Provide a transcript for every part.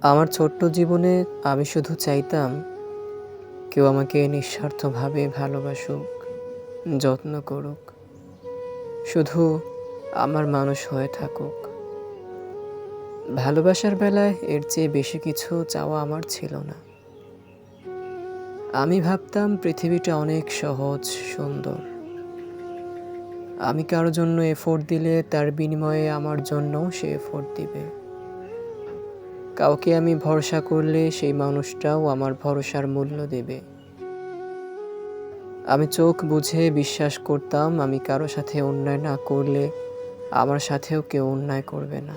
আমার ছোট্ট জীবনে আমি শুধু চাইতাম কেউ আমাকে নিঃস্বার্থভাবে ভালোবাসুক, যত্ন করুক, শুধু আমার মানুষ হয়ে থাকুক। ভালোবাসার বেলায় এর চেয়ে বেশি কিছু চাওয়া আমার ছিল না। আমি ভাবতাম পৃথিবীটা অনেক সহজ, সুন্দর। আমি কারো জন্য এফোর্ট দিলে তার বিনিময়ে আমার জন্যও সে এফোর্ট দিবে। কাউকে আমি ভরসা করলে সেই মানুষটাও আমার ভরসার মূল্য দেবে। আমি চোখ বুজে বিশ্বাস করতাম আমি কারো সাথে অন্যায় না করলে আমার সাথেও কেউ অন্যায় করবে না।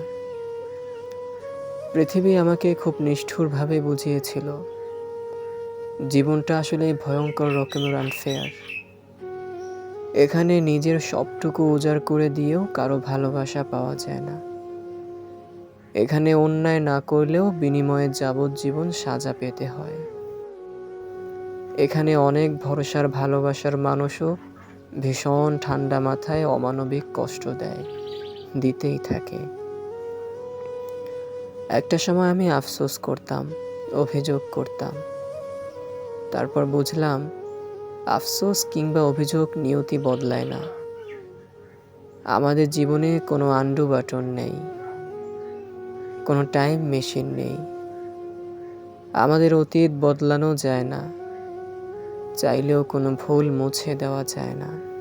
পৃথিবী আমাকে খুব নিষ্ঠুরভাবে বুঝিয়েছিল জীবনটা আসলে ভয়ঙ্কর রকমের আনফেয়ার। এখানে নিজের সবটুকু উজাড় করে দিয়েও কারো ভালোবাসা পাওয়া যায় না। এখানে অন্যায় না করলেও বিনিময়ে যাবজ্জীবন সাজা পেতে হয়। এখানে অনেক ভরসার ভালোবাসার মানুষও ভীষণ ঠান্ডা মাথায় অমানবিক কষ্ট দেয়, দিতেই থাকে। একটা সময় আমি আফসোস করতাম, অভিযোগ করতাম। তারপর বুঝলাম আফসোস কিংবা অভিযোগ নিয়তি বদলায় না। আমাদের জীবনে কোনো আন্ডু বাটন নেই, কোনো টাইম মেশিন নেই। আমাদের অতীত বদলানো যায় না, চাইলেও কোনো ভুল মুছে দেওয়া যায় না।